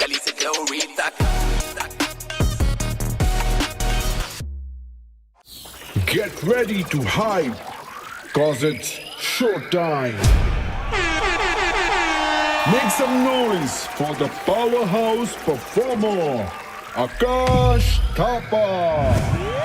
Gally c'est glorita. Get ready to hype, cause it's showtime. Make some noise for the powerhouse performer, Akash Thapa.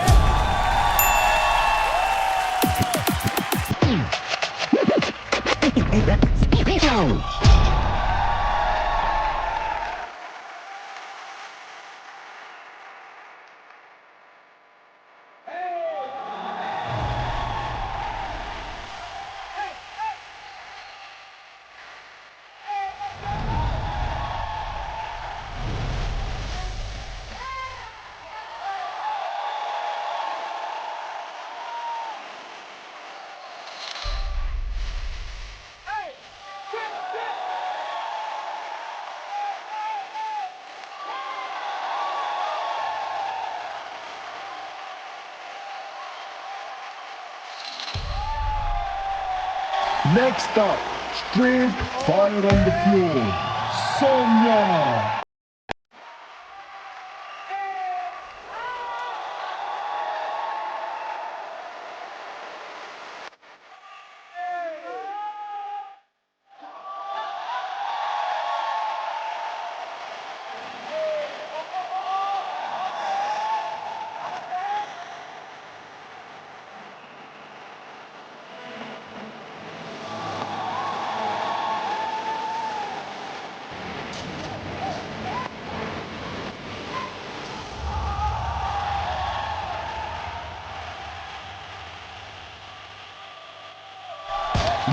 Next up, straight fire on the floor, Sonia.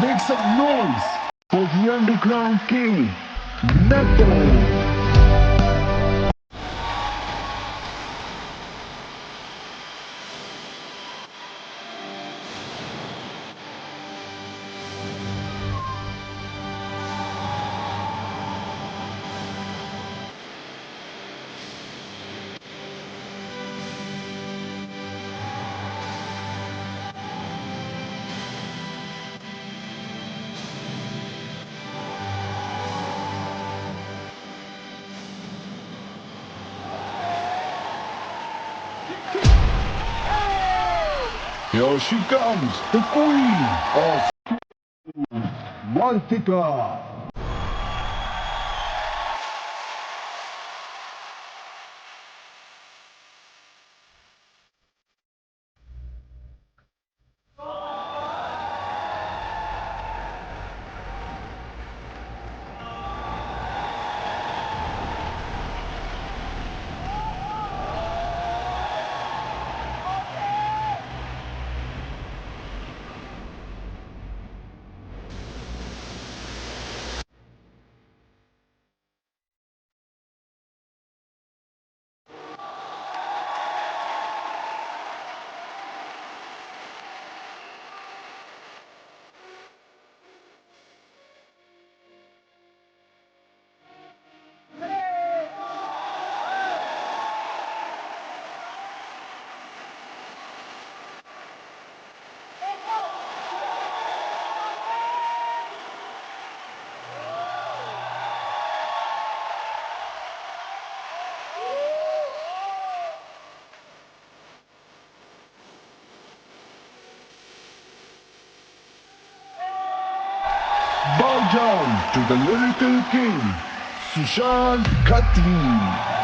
Make some noise for the underground king, Neto. Here she comes, the queen of Mantika. Bow down to the lyrical king, Sushant Khatri.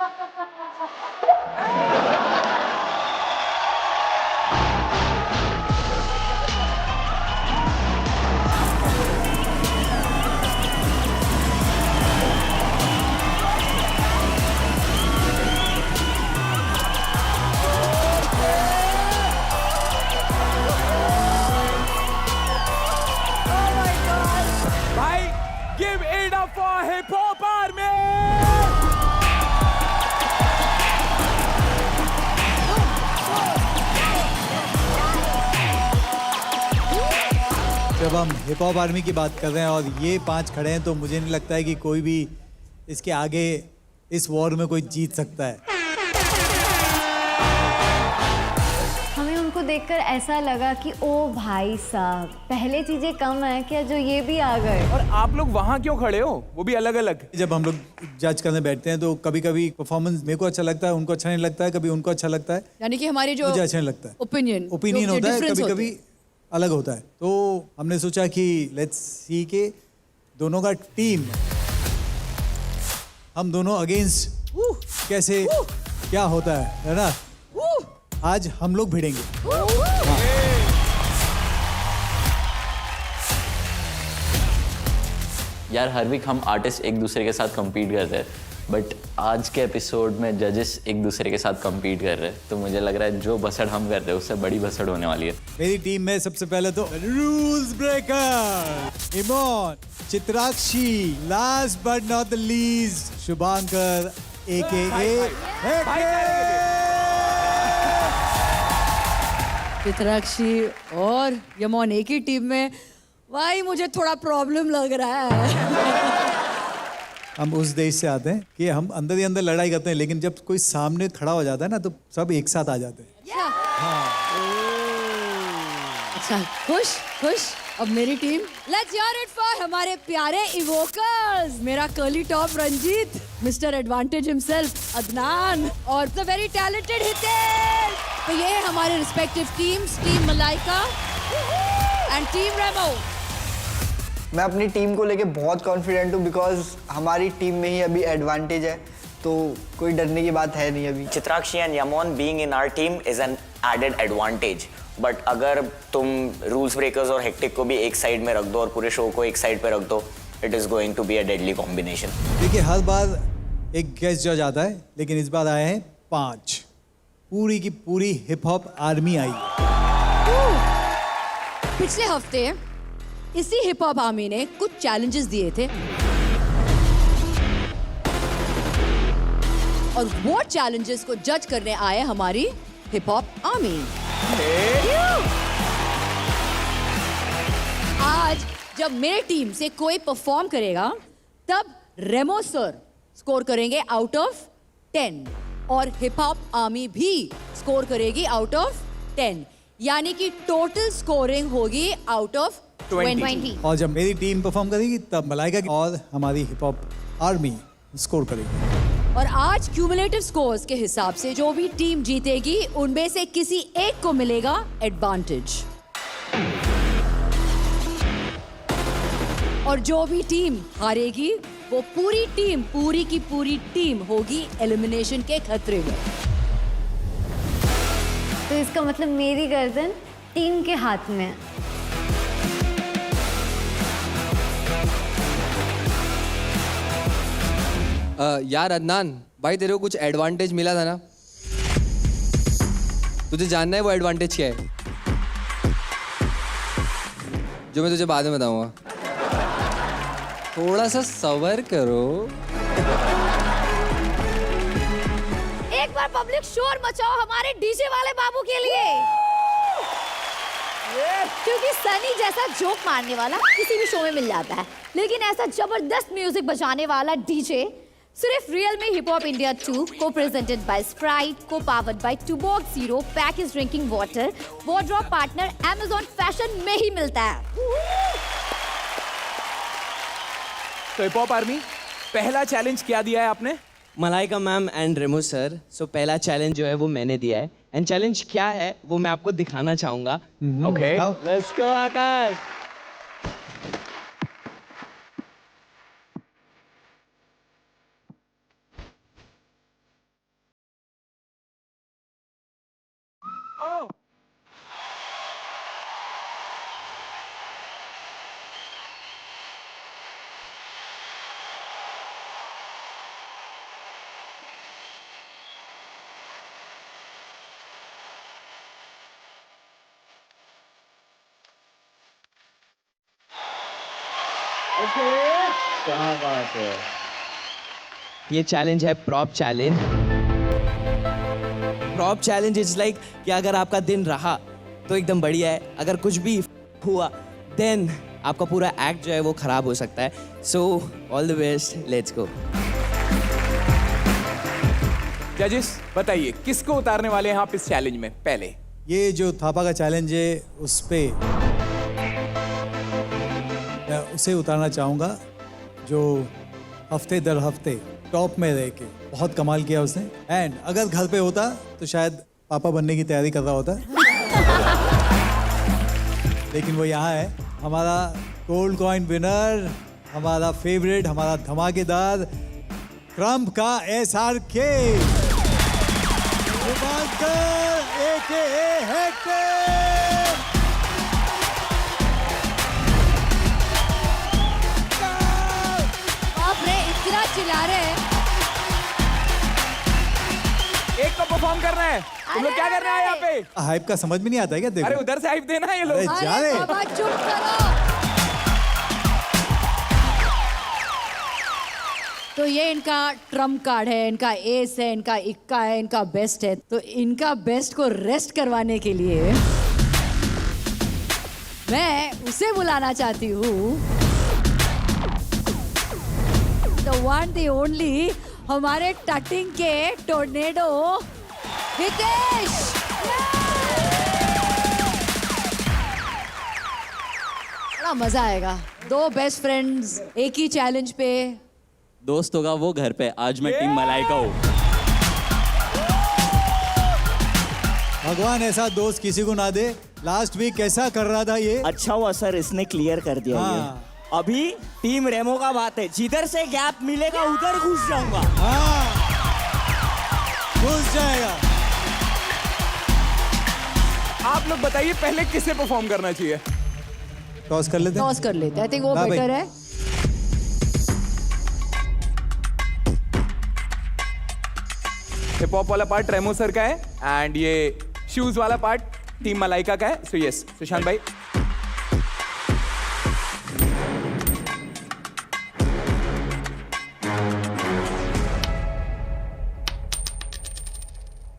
Give it up for Hip Hop Army! जब हम hip hop army की बात कर रहे हैं और ये 5 खड़े हैं तो मुझे नहीं लगता है कि कोई भी इसके आगे इस वॉर में कोई जीत सकता है। हमें उनको देखकर ऐसा लगा कि ओ भाई साहब, पहले चीजें कम है क्या जो ये भी आ गए। और आप लोग वहाँ क्यों खड़े हो, वो भी अलग अलग? जब हम लोग जज करने बैठते हैं तो कभी कभी परफॉर्मेंस मेरे को अच्छा लगता है, उनको अच्छा नहीं लगता है, कभी उनको अच्छा लगता है, यानी कि हमारे जो मुझे अच्छा नहीं लगता है। ओपिनियन होता है, कभी कभी अलग होता है। तो हमने सोचा कि लेट्स सी के दोनों का टीम हम दोनों अगेंस्ट कैसे क्या होता है ना। आज हम लोग भिड़ेंगे। यार हर वीक हम आर्टिस्ट एक दूसरे के साथ compete करते हैं, बट आज के एपिसोड में जजेस एक दूसरे के साथ compete कर रहे हैं, तो मुझे लग रहा है जो बसड़ हम कर रहे हैं उससे बड़ी बसड़ होने वाली है। मेरी टीम में सबसे पहले तो rules breaker Emon, Chitrakshi, last but not the least Shubhankar Chitrakshi और यमोन एक ही टीम में। भाई मुझे थोड़ा प्रॉब्लम लग रहा है। हम उस देश से आते हैं कि हम अंदर ही अंदर लड़ाई करते हैं, लेकिन जब कोई सामने खड़ा हो जाता है ना तो सब एक साथ आ जाते हैं। अच्छा, खुश खुश। अब मेरी team, let's hear it for हमारे प्यारे इवोकर्स। मेरा curly top Ranjit, mister advantage himself Adnan और द वेरी टैलेंटेड हितेश। तो ये है हमारे respective teams, team Malaika and team Remo. मैं अपनी टीम को लेके बहुत कॉन्फिडेंट हूँ बिकॉज हमारी टीम में ही अभी एडवांटेज है, तो कोई डरने की बात है नहीं अभी। Chitrakshi and Yamon being in our team is an added advantage, but अगर तुम रूल्स ब्रेकर्स और हेक्टिक को भी एक साइड में रख दो और पूरे शो को एक साइड पे रख दो, it is going to be a deadly combination. देखिए हर बार एक गेस्ट जज आता है, लेकिन इस बार आए हैं 5। पूरी की पूरी हिप हॉप आर्मी आई। पिछले हफ्ते इसी हिप हॉप आर्मी ने कुछ चैलेंजेस दिए थे और वो चैलेंजेस को जज करने आए हमारी हिप हॉप आर्मी। आज जब मेरी टीम से कोई परफॉर्म करेगा तब रेमो सर स्कोर करेंगे आउट ऑफ 10 और हिप हॉप आर्मी भी स्कोर करेगी आउट ऑफ 10, यानी कि टोटल स्कोरिंग होगी आउट ऑफ 20। और जब मेरी टीम परफॉर्म करेगी तब मलाइका और हमारी हिप हॉप आर्मी स्कोर करेगी। और आज क्यूमुलेटिव स्कोर्स के हिसाब से जो भी टीम जीतेगी उनमें से किसी एक को मिलेगा एडवांटेज, और जो भी टीम हारेगी वो पूरी की पूरी टीम होगी एलिमिनेशन के खतरे में। तो इसका मतलब मेरी गर्दन टीम के हाथ में है। यार अदनान भाई, तेरे को कुछ एडवांटेज मिला था ना, तुझे जानना है वो एडवांटेज क्या है? जो मैं तुझे बाद में बताऊंगा। थोड़ा सा सबर करो। एक बार पब्लिक शोर मचाओ हमारे डीजे वाले बाबू के लिए, क्योंकि सनी जैसा जोक मारने वाला किसी भी शो में मिल जाता है, लेकिन ऐसा जबरदस्त म्यूजिक बजाने वाला डीजे सिर्फ रियल में hip hop India 2 co presented by Sprite, co powered by टूबॉक्स zero package drinking water, wardrobe partner Amazon fashion में ही मिलता है। तो हिप हॉप आर्मी, पहला चैलेंज क्या दिया है आपने? Malaika ma'am and Remo sir, so पहला चैलेंज जो है वो मैंने दिया है, एंड चैलेंज क्या है वो मैं आपको दिखाना चाहूंगा। ओके, लेट्स गो आकाश। क्या बात है। ये चैलेंज है prop challenge. Prop challenge is like कि अगर आपका दिन रहा तो एकदम बढ़िया है, अगर कुछ भी हुआ देन आपका पूरा एक्ट जो है वो खराब हो सकता है। So all the best, let's go. जजेस बताइए किसको उतारने वाले हैं आप इस चैलेंज में? पहले ये जो थापा का चैलेंज है उस पे मैं उसे उतारना चाहूँगा जो हफ्ते दर हफ्ते टॉप में रह के बहुत कमाल किया उसने। एंड अगर घर पे होता तो शायद पापा बनने की तैयारी कर रहा होता लेकिन वो यहाँ है। हमारा गोल्ड कॉइन विनर, हमारा फेवरेट, हमारा धमाकेदार ट्रम्प का SRK AKA हेक्टर। बाप रे, इतना चिल्ला रहे हैं। एक को परफॉर्म करना है। तुम लोग क्या कर रहे हैं यहाँ पे? हाइप का समझ में नहीं आता है क्या? देखो अरे उधर से हाइप देना है ये लोग। अरे जा अरे रहे। बाबा चुप करो। तो ये इनका ट्रम्प कार्ड है, इनका एस है, इनका इक्का है, इनका बेस्ट है। तो इनका बेस्ट को रेस्ट करवाने के लिए मैं उसे बुलाना चाहती हूँ, द वन द ओनली, हमारे टटिंग के टोर्नेडो हितेश। बड़ा मजा आएगा। दो बेस्ट फ्रेंड्स एक ही चैलेंज पे। दोस्त होगा वो घर पे, आज मैं टीम मलाइका हूँ। भगवान ऐसा दोस्त किसी को ना दे। लास्ट वीक कैसा कर रहा था ये? अच्छा हुआ सर इसने क्लियर कर दिया हाँ। ये। अभी टीम रेमो का बात है, जिधर से गैप मिलेगा उधर घुस जाऊंगा। हाँ घुस जाएगा। आप लोग बताइए पहले किसे परफॉर्म करना चाहिए? टॉस कर लेते हैं। टॉस कर लेते हैं, आई थिंक वो हाँ भाई। बेटर है। हिप हॉप वाला पार्ट रेमो सर का है एंड ये शूज वाला पार्ट टीम मलाइका का है। सो यस सुशांत भाई।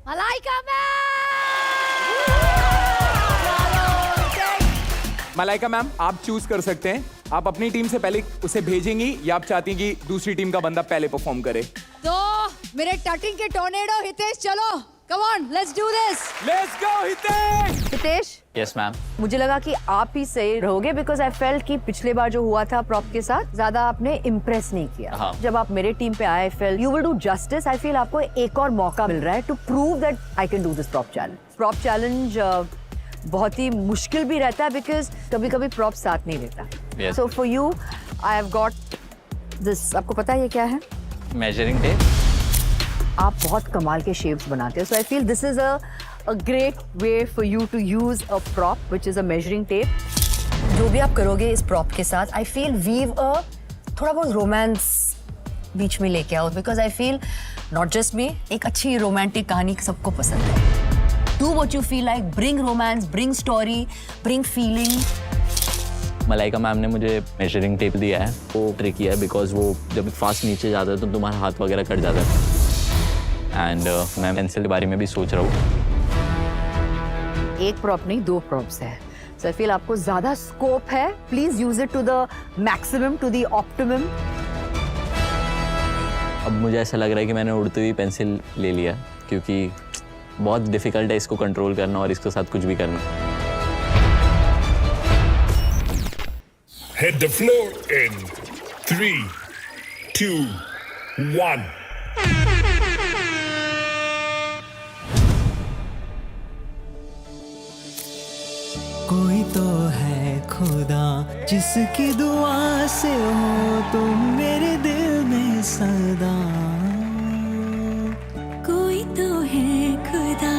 मलाइका मलाइका मैम आप चूज कर सकते हैं, आप अपनी टीम से पहले उसे भेजेंगी या आप चाहती हैं कि दूसरी टीम का बंदा पहले परफॉर्म करे? तो मेरे टटिंग के टोर्नेडो हितेश, चलो come on let's do this. Let's go Hitesh. Hitesh yes ma'am. मुझे लगा कि आप ही सही रहोगे बिकॉज आई फेल्ट कि पिछले बार जो हुआ था प्रॉप के साथ ज्यादा आपने इम्प्रेस नहीं किया। हाँ। जब आप मेरे टीम पे आए feel you will do justice. I feel आपको एक और मौका मिल रहा है to prove that I can do this prop challenge. Prop challenge बहुत ही मुश्किल भी रहता है बिकॉज कभी कभी प्रॉप साथ नहीं देता। Yes. So for you I have got this. आपको पता है ये क्या है? Measuring tape. आप बहुत कमाल के शेप्स बनाते हो, so I feel this is a great way for you to use a prop which is a measuring tape. जो भी आप करोगे इस प्रॉप के साथ आई फील वीव अ थोड़ा बहुत रोमांस बीच में लेके आओ because I feel not just me, एक अच्छी रोमांटिक कहानी सबको पसंद है। Do what you feel like, bring romance, bring story, bring feeling. Malaika ma'am ने मुझे मेजरिंग टेप दिया है, वो ट्रिकी है बिकॉज वो जब फास्ट नीचे जाता है तो तुम्हारा हाथ वगैरह कट जाता है। एंड मैं पेंसिल के बारे में भी सोच रहा हूँ। एक प्रॉप नहीं दो प्रॉप्स है, सो आई फील आपको ज्यादा स्कोप है। Please use it to the maximum, to the optimum. अब मुझे ऐसा लग रहा है कि मैंने उड़ती हुई पेंसिल ले लिया क्योंकि बहुत डिफिकल्ट है इसको कंट्रोल करना और इसके साथ कुछ भी करना। Hit the floor in 3, 2, 1. कोई तो है खुदा जिसकी दुआ से हो तुम मेरे दिल में सदा। कोई तो है खुदा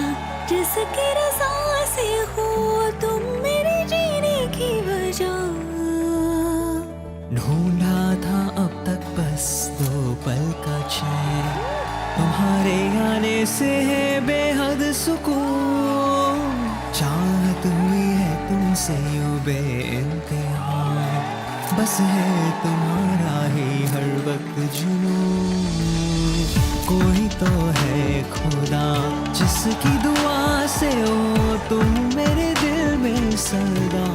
जिसकी रज़ा से हो तुम मेरे जीने की वजह। ढूंढा था अब तक बस 2 पल का चैन, तुम्हारे आने से है बेहद सुकून। चाहत हुई है तुमसे यूं बेइंतहा, बस है तुम्हारा ही हर वक्त जुनून। कोई तो है खुदा जिसकी दुआ से हो तुम मेरे दिल में सदा।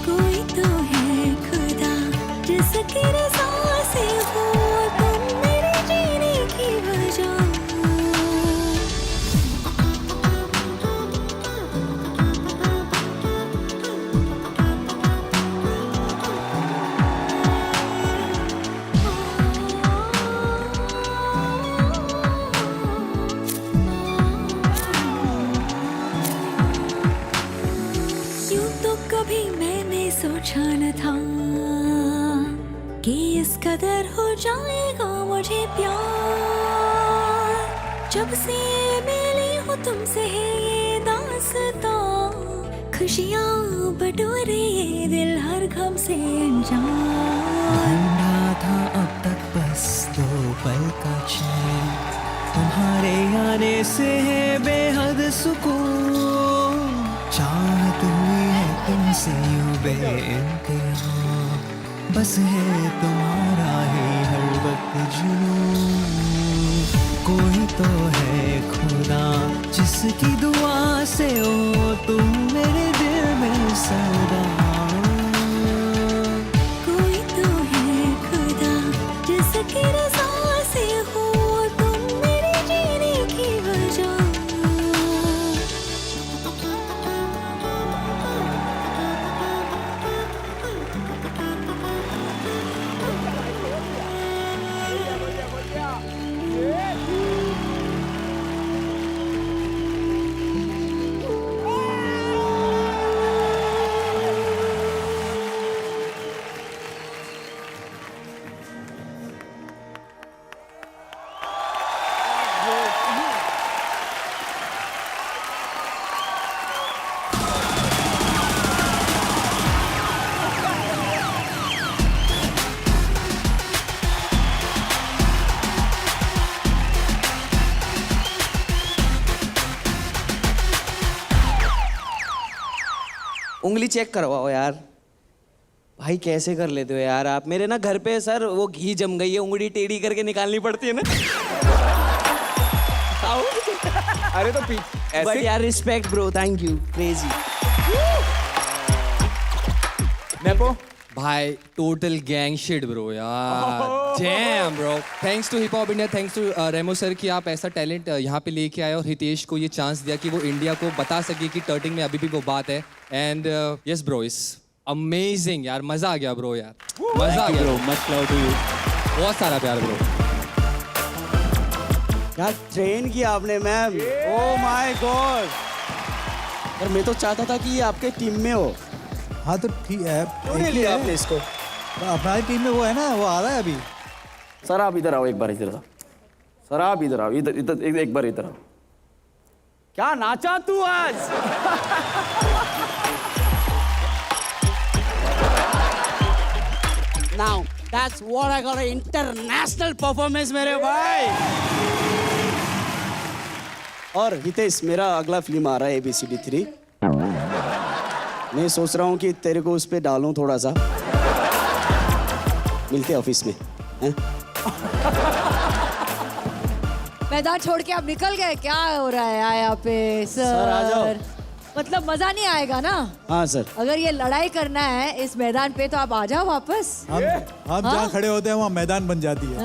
कोई तो है खुदा जिसकी रज़ा से हो तुम मेरे जीने की वजह। यूं तो कभी मैंने सोचा न था कि इस कदर हो जाएगा मुझे प्यार। जब से मिली हूँ तुमसे है ये दास्तां, खुशियाँ बटोरे ये दिल हर गम से अनजान। ढूंढा था अब तक बस 2 पल का चैन, तुम्हारे आने से है बेहद सुकून। चाहत हुई है तुमसे यूं बेइंतहा, बस है तुम्हारा ही हर वक्त जुनून। कोई तो है खुदा जिसकी दुआ से हो तुम मेरे दिल में सदा। कोई तो है खुदा जिसकी रज़ा से हो तुम मेरे जीने की वजह। उंगली चेक करवाओ यार। भाई कैसे कर लेते हो यार आप। मेरे ना घर पे सर वो घी जम गई है, उंगली टेढ़ी करके निकालनी पड़ती है ना। अरे तो बट ऐसे यार respect bro, thank you, crazy. Nepo भाई टोटल गैंग शिट ब्रो यार। Damn bro, thanks to hip hop India, thanks to Remo sir कि आप ऐसा टैलेंट यहाँ पे लेके आए और हितेश को ये चांस दिया कि वो इंडिया को बता सके कि टर्टिंग में अभी भी वो बात है। And yes bro, is amazing यार, मजा आ गया ब्रो यार, मजा आ गया bro. Much love to you, बहुत सारा प्यार ब्रो। यार ट्रेन किया आपने मैम, ओ माय गॉड। पर मैं तो चाहता था कि ये आपके टीम में हो। हाँ तो ठीक है, क्यों नहीं लिया आपने इसको? हमारी टीम में वो है ना, वो आ रहा है अभी। सर आप इधर आओ, एक बार इधर आओ। सर आप इधर आओ, इधर इधर एक बार इधर आओ। क्या नाचा तू आज? Now that's what I got an international performance मेरे भाई। और हितेश, मेरा अगला फिल्म आ रहा है ABCD 3। मैं सोच रहा हूँ कि तेरे को उस पे डालूं थोड़ा सा। मिलते हैं ऑफिस में, हैं? मैदान छोड़ के आप निकल गए, क्या हो रहा है यहाँ पे सर, आ जाओ। मतलब मजा नहीं आएगा ना। हाँ सर। अगर ये लड़ाई करना है इस मैदान पे तो आप आ जाओ वापस। हम जहाँ खड़े होते हैं वहाँ मैदान बन जाती है।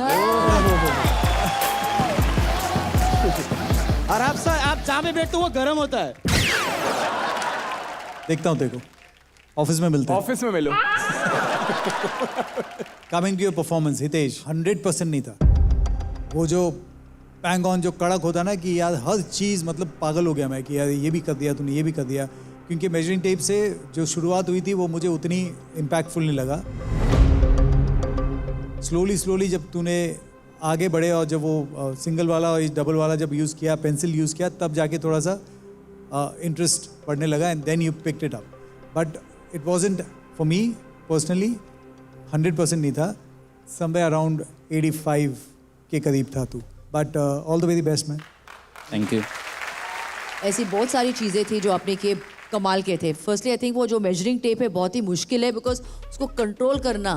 और आप जहाँ पे बैठते हो वो गर्म होता है। देखता हूँ देखो, ऑफिस में मिलते हैं। ऑफिस में मिलो। Coming to your performance Hitesh, 100% नहीं था वो जो पैंग ऑन, जो कड़क होता ना कि यार हर चीज़, मतलब पागल हो गया मैं कि यार ये भी कर दिया तूने, ये भी कर दिया। क्योंकि मेजरिंग टेप से जो शुरुआत हुई थी वो मुझे उतनी इम्पैक्टफुल नहीं लगा। स्लोली जब तूने आगे बढ़े और जब वो सिंगल वाला और डबल वाला जब यूज़ किया, पेंसिल यूज़ किया, तब जाके थोड़ा सा इंटरेस्ट बढ़ने लगा and then you picked it up. But it wasn't for me personally 100% नहीं था, समवेयर अराउंड 85 के करीब था तू। But all the very best man. Thank you. ऐसी बहुत सारी चीजें थी जो आपने किए, कमाल के थे. फर्स्टली आई थिंक वो जो मेजरिंग टेप है बहुत ही मुश्किल है बिकॉज उसको कंट्रोल करना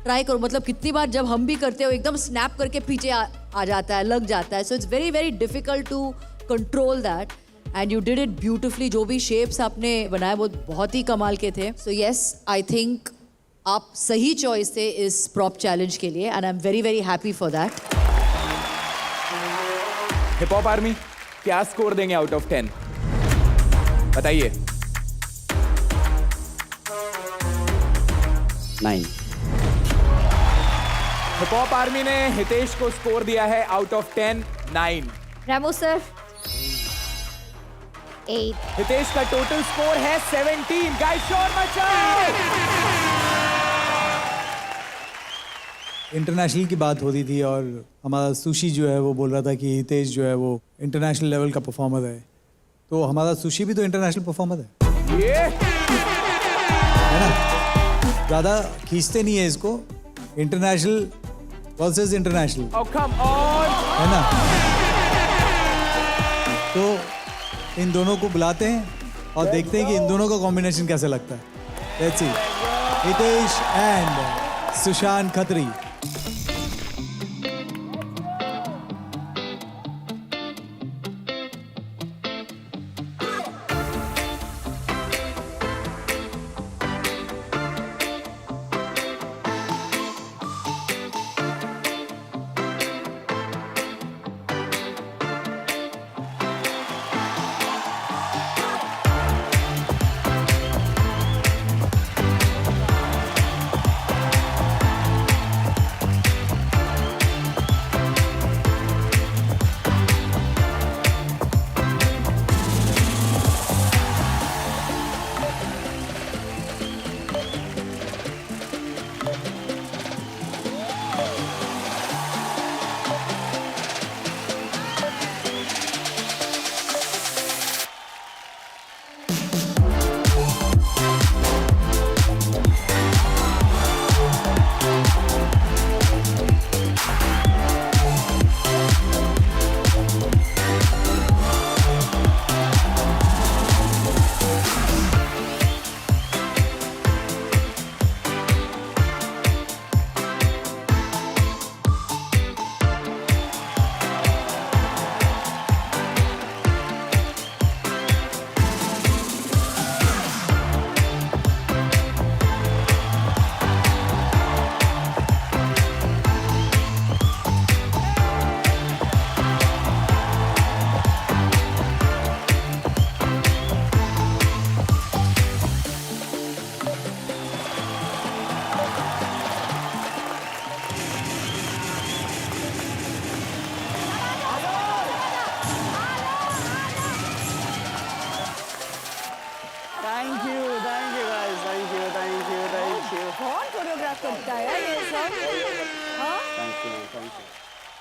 ट्राई करो. मतलब कितनी बार जब हम भी करते हो एकदम स्नैप करके पीछे आ जाता है, लग जाता है. So it's very very difficult to control that and you did it beautifully. जो भी शेप्स आपने बनाए वो बहुत ही कमाल के थे. सो येस आई थिंक आप सही चॉइस थे इस प्रॉप चैलेंज के लिए and I am very very happy for that. Hip hop army क्या स्कोर देंगे आउट ऑफ 10? बताइए. 9. हिप हॉप आर्मी ने हितेश को स्कोर दिया है out of 10 9. Remo sir 8. Hitesh का टोटल स्कोर है 17. गाइस शोर मचाओ. इंटरनेशनल की बात होती थी और हमारा सुशी जो है वो बोल रहा था कि हितेश जो है वो इंटरनेशनल लेवल का परफॉर्मर है. तो हमारा सुशी भी तो इंटरनेशनल परफॉर्मर है. ये है ना? ज़्यादा खींचते नहीं है इसको. International versus international. Oh come on. है ना? तो इन दोनों को बुलाते हैं और देखते हैं कि इन दोनों का कॉम्बिनेशन कैसे लगता है. Let's see. Hitesh and Sushant Khatri.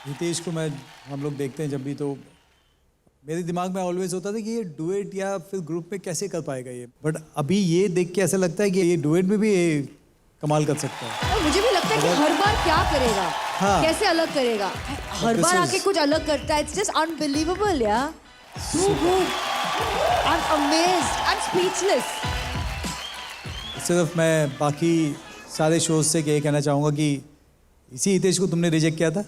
Hitesh को हम लोग देखते हैं जब भी, तो मेरे दिमाग में ऑलवेज होता था कि ये डुएट या फिर ग्रुप में कैसे कर पाएगा ये. बट अभी ये देख के ऐसा लगता है कि ये डुएट में भी ये कमाल कर सकता है. और मुझे भी लगता है कि हर बार क्या करेगा, हाँ. कैसे अलग करेगा. हर बार आके कुछ अलग करता है. इट्स जस्ट अनबिलीवेबल यार. So good. I am amazed. I am speechless. सिर्फ मैं बाकी सारे शोज से ये कहना चाहूँगा कि इसी हितेश को तुमने रिजेक्ट किया था,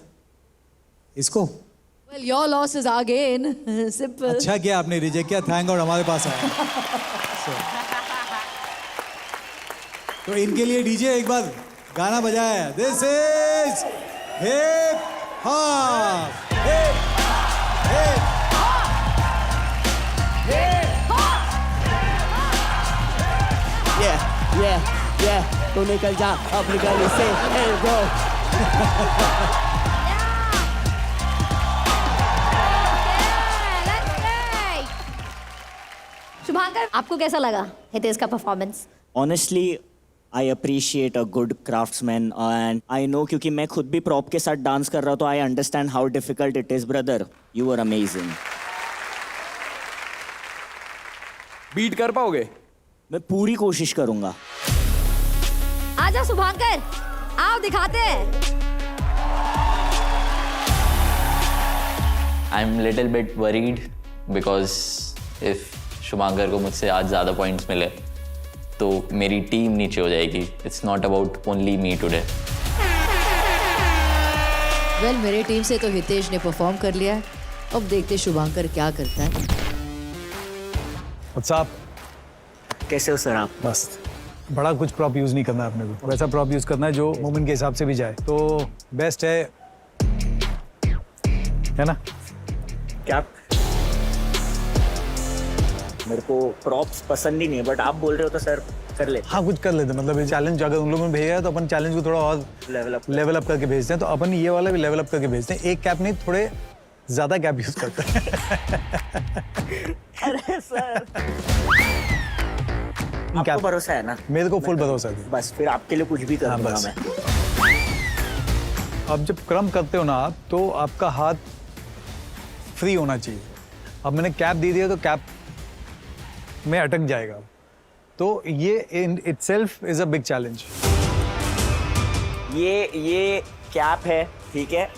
इसको. Well, your loss is our gain. Simple. अच्छा किया आपने रिजेक्ट किया. थैंक गॉड हमारे पास आया. तो इनके लिए डीजे एक बार गाना बजाया. This is hip hop. तो निकल जा अपनी गली से. शुभांकर, आपको कैसा लगा हितेश का performance? Honestly I appreciate a good craftsman and I know, क्योंकि मैं खुद भी प्रॉप के साथ डांस कर रहा हूँ, तो I understand how difficult it is. Brother, you are amazing. Beat कर पाओगे? मैं पूरी कोशिश करूंगा. आजा शुभांकर, आओ दिखाते हैं. I'm little bit worried because if Shubhankar को मुझसे आज ज़्यादा पॉइंट्स मिले तो मेरी टीम नीचे हो जाएगी. It's not about only me today. Well मेरी टीम से तो हितेश ने परफॉर्म कर लिया है. अब देखते शुभांकर क्या करता है. What's up? कैसे हो सर आप? मस्त. बड़ा कुछ प्रॉप यूज नहीं करना है अपने को, वैसा प्रॉप यूज करना है जो मोमेंट के हिसाब से भी जाए तो बेस्ट है ना? क्या मेरे को प्रॉप्स पसंद ही नहीं है, बट आप बोल रहे हो तो सर कर ले. हाँ कुछ कर लेते हैं. मतलब चैलेंज अगर उन लोगों ने भेजा है तो अपन चैलेंज को थोड़ा और लेवल अप करके भेजते हैं. तो अपन ये वाला भी लेवल अप करके भेजते हैं. एक कैप नहीं, थोड़े ज्यादा कैप यूज करते हैं. अरे सर आपको भरोसा है ना? मेरे को फुल भरोसा है. बस फिर आपके लिए कुछ भी कर दूंगा बस. मैं. अब जब क्रम करते हो ना आप, तो आपका हाथ फ्री होना चाहिए. अब मैंने कैप दे दिया तो कैप में अटक जाएगा. तो ये in itself is a big challenge. ये कैप है, ठीक है,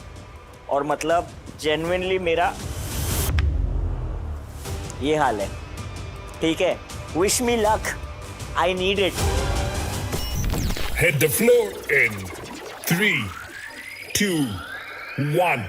और मतलब जेन्युइनली मेरा ये हाल है, ठीक है. Wish me luck, I need it. Hit the floor in 3, 2, 1.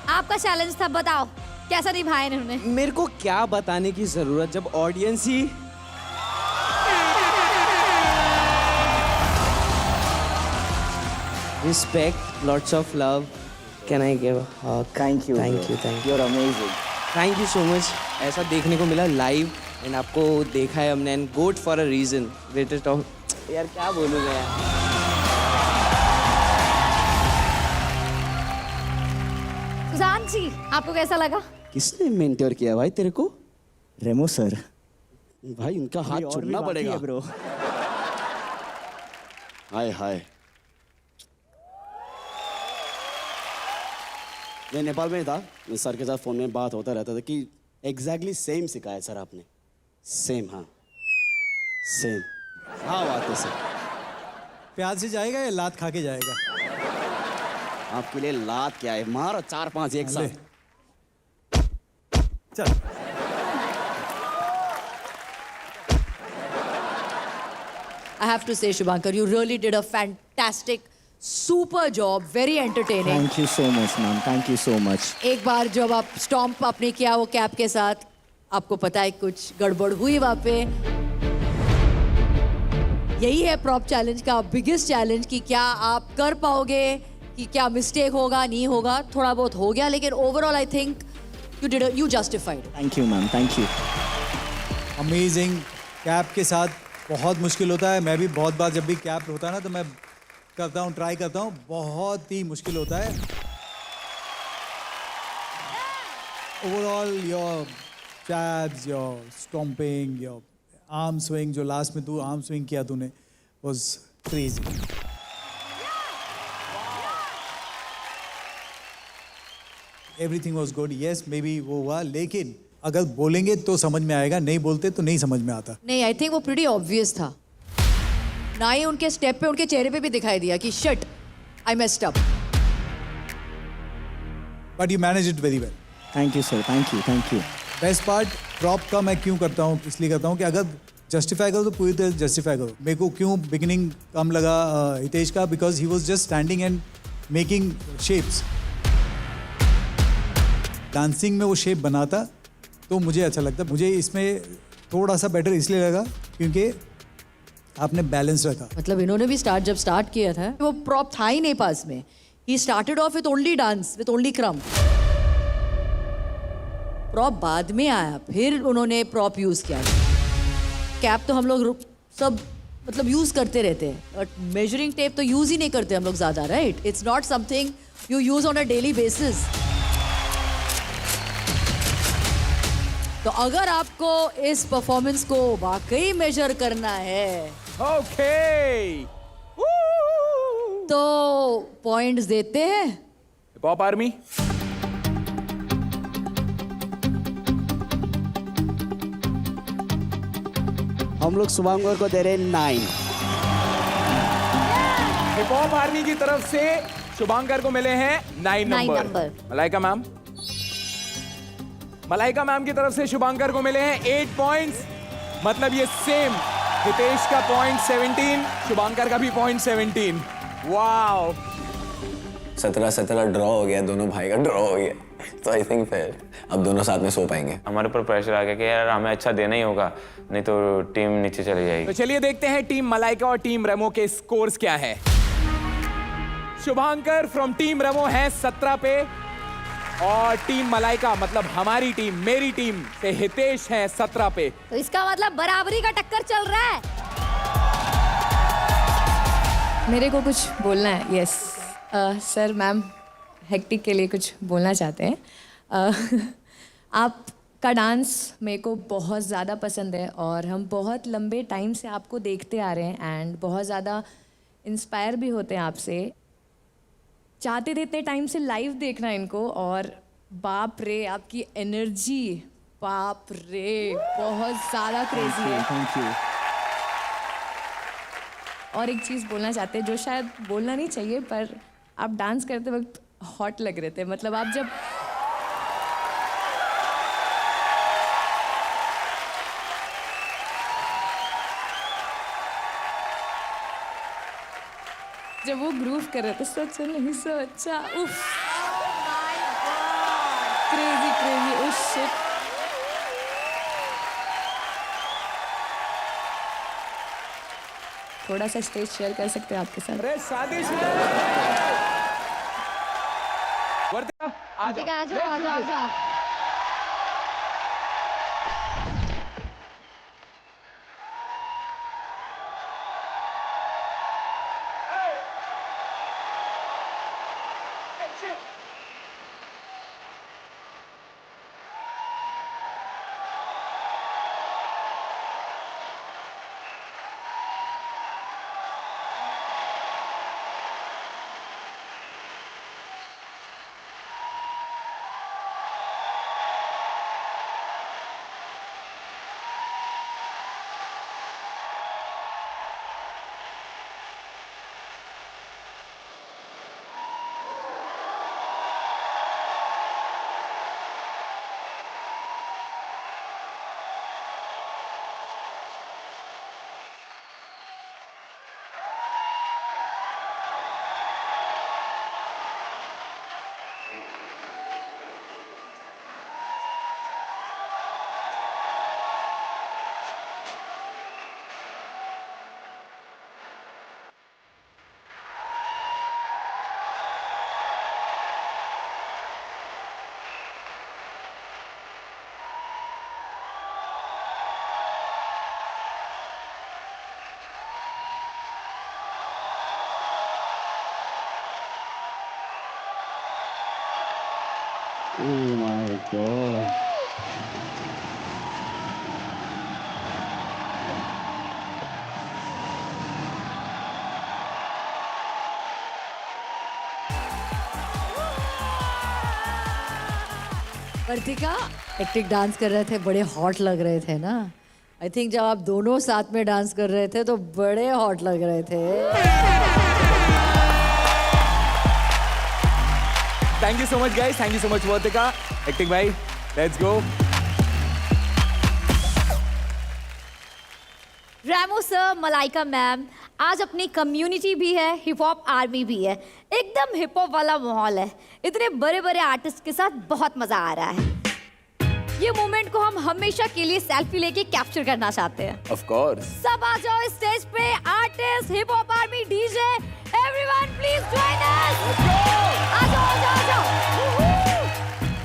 आपका चैलेंज था, बताओ कैसा निभाया इन्होंने? मेरे को क्या बताने की जरूरत जब audience he respect, lots of love. Can I give thank you. Thank you. You're amazing. Thank you so much. ऐसा देखने को मिला लाइव. एंड आपको देखा है हमने, and got for a reason, greatest of, यार क्या बोलूँ मैं यार। सुजान जी, आपको कैसा लगा? किसने मेंटर किया भाई तेरे को? रेमो सर भाई, उनका हाथ छोड़ना पड़ेगा ब्रो। हाय हाय। मैं नेपाल में था, सर के साथ फ़ोन में बात होता रहता था कि एग्जैक्टली सेम सिखाया सर आपने, सेम। हाँ सेम। हाँ बात है सर। प्यार से जाएगा या लात खा के जाएगा? आपके लिए लात क्या है, मारो 4-5 एक साथ। चल I have to say, Shubhankar, you really did a fantastic, super job, very entertaining. Thank you so much ma'am, thank you so much. एक बार जब आप स्टॉम्प आपने किया वो कैप के साथ, आपको पता है कुछ गड़बड़ हुई वहाँ पे। यही है प्रॉप चैलेंज का बिगेस्ट चैलेंज, कि क्या आप कर पाओगे, कि क्या मिस्टेक होगा, नहीं होगा। थोड़ा बहुत हो गया, लेकिन overall I think you justified. Thank you ma'am, thank you. Amazing. Cap के साथ बहुत मुश्किल होता है। मैं भी बहुत बार जब भी कैप होता है ना तो मैं करता हूँ, ट्राई करता हूँ, बहुत ही मुश्किल होता है। Overall your jabs, your stomping, your arm swing, जो लास्ट में तू आर्म स्विंग किया तूने, was crazy. Everything was good. Yes may be वो हुआ, लेकिन अगर बोलेंगे तो समझ में आएगा, नहीं बोलते तो नहीं समझ में आता। नहीं, आई थिंक वो प्रीटी ऑब्वियस था। ना ही उनके स्टेप पे, उनके चेहरे पे भी दिखाई दिया कि shit, I messed up. But you manage it very well. Thank you sir, thank you, thank you. Best part prop का मैं क्यों करता हूँ, इसलिए करता हूँ कि अगर जस्टिफाई करो तो पूरी तरह जस्टिफाई करो। मेरे को क्यों बिगिनिंग कम लगा हितेश का, because he was just standing and making shapes. Dancing में वो शेप बनाता तो मुझे अच्छा लगता। मुझे इसमें थोड़ा सा बेटर इसलिए लगा क्योंकि आपने बैलेंस रखा। मतलब इन्होंने भी जब स्टार्ट किया था वो प्रॉप था ही नहीं पास में। He started off with only dance, with only क्रम। प्रॉप बाद में आया, फिर उन्होंने प्रॉप यूज किया। कैप तो हम लोग सब मतलब यूज करते रहते हैं, बट मेजरिंग टेप तो यूज ही नहीं करते हम लोग ज्यादा, right? It's not something you use on a daily basis. तो अगर आपको इस परफॉर्मेंस को वाकई मेजर करना है, ओके, तो पॉइंट्स देते हैं पॉप आर्मी। हम लोग शुभांकर को दे रहे 9। हिप हॉप आर्मी की तरफ से शुभांकर को मिले हैं 9 number. Malaika ma'am, Malaika ma'am की तरफ से शुभांकर को मिले हैं 8 पॉइंट्स। मतलब ये सेम, हितेश का पॉइंट 17, शुभांकर का भी पॉइंट 17। वाओ, 17-17 ड्रॉ हो गया, दोनों भाई का ड्रॉ हो गया। तो आई थिंक फिर अब दोनों साथ में सो पाएंगे। हमारे ऊपर प्रेशर आ गया कि यार हमें अच्छा देना ही होगा, नहीं तो टीम नीचे चली जाएगी। तो चलिए देखते हैं टीम मलाइका और टीम रेमो के स्कोर्स क्या है। शुभांकर फ्रॉम टीम रेमो है 17 पे, और टीम मलाइका मतलब हमारी टीम, मेरी टीम से हितेश है 17 पे। तो इसका मतलब बराबरी का टक्कर चल रहा है। मेरे को कुछ बोलना है। यस सर, मैम हेक्टिक के लिए कुछ बोलना चाहते हैं। आपका डांस मेरे को बहुत ज़्यादा पसंद है, और हम बहुत लंबे टाइम से आपको देखते आ रहे हैं, एंड बहुत ज़्यादा इंस्पायर भी होते हैं आपसे। चाहते थे इतने टाइम से लाइव देखना इनको, और बाप रे आपकी एनर्जी, बाप रे बहुत ज़्यादा क्रेजी है। Thank you. और एक चीज़ बोलना चाहते हैं जो शायद बोलना नहीं चाहिए, पर आप डांस करते वक्त हॉट लग रहे थे। मतलब आप जब वो ग्रूव कर रहे थे, सच नहीं सोचा, उफ, क्रेजी क्रेजी, उफ शिट। थोड़ा सा स्टेज शेयर कर सकते हैं आपके साथ? अरे शादी Oh my God. Vartika hectic dance कर रहे थे, बड़े हॉट लग रहे थे ना। आई थिंक जब आप दोनों साथ में डांस कर रहे थे तो बड़े हॉट लग रहे थे। Thank you so much guys, thank you so much Vartika. Hectic भाई, let's go. Remo sir, Malaika ma'am, आज अपनी कम्युनिटी भी है, हिप हॉप आर्मी भी है, एकदम हिप हॉप वाला माहौल है। इतने बड़े बड़े आर्टिस्ट के साथ बहुत मजा आ रहा है। ये मोमेंट को हम हमेशा के लिए सेल्फी लेके कैप्चर करना चाहते हैं। Of course. सब आ जाओ स्टेज पे, artist, hip hop army, DJ, everyone please join us. आ जाओ।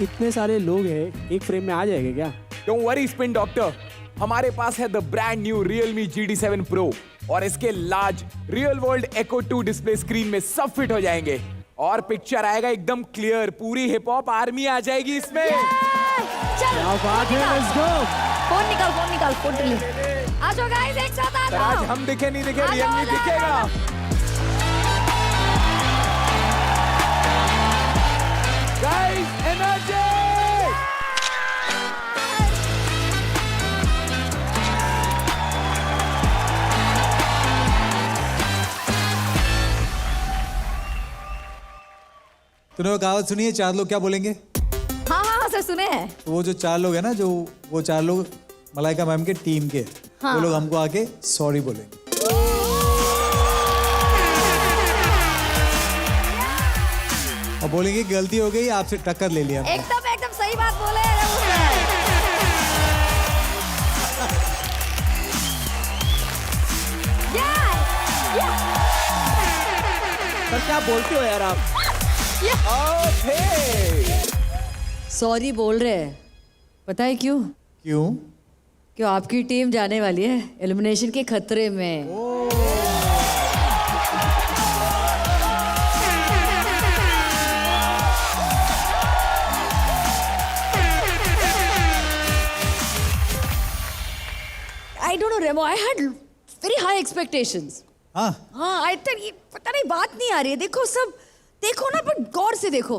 इतने सारे लोग हैं, एक फ्रेम में आ जाएगा क्या? डोंट वरी स्पिन डॉक्टर, हमारे पास है the brand new Realme GT7 Pro और इसके large real world Echo 2 display screen में सब फिट हो जाएंगे और पिक्चर आएगा एकदम क्लियर। पूरी हिप हॉप आर्मी आ जाएगी इसमें। चल बात है, लेट्स गो। फोन निकाल, फोन ले। आ जाओ गाइस, एक साथ आ पर जाओ। आज हम दिखे नहीं दिखे, Realme दिखेगा। Guys energy. तूने वो कहावत सुनी है, 4 लोग क्या बोलेंगे? हाँ सर सुने हैं। तो वो जो 4 लोग हैं ना, जो वो 4 लोग मलाइका मैम के टीम के, हाँ। वो लोग हमको आके सॉरी बोलेंगे। और बोलेंगे गलती हो गई, आपसे टक्कर ले लिया। एकदम सही बात बोले सर क्या बोलते हो यार आप? सॉरी बोल रहे हैं, पता है क्यों? क्यों आपकी टीम जाने वाली है एलिमिनेशन के खतरे में। I don't know Remo, I had very high expectations. हाँ, I thought ये पता नहीं बात नहीं आ रही है। देखो सब देखो ना, पर गौर से देखो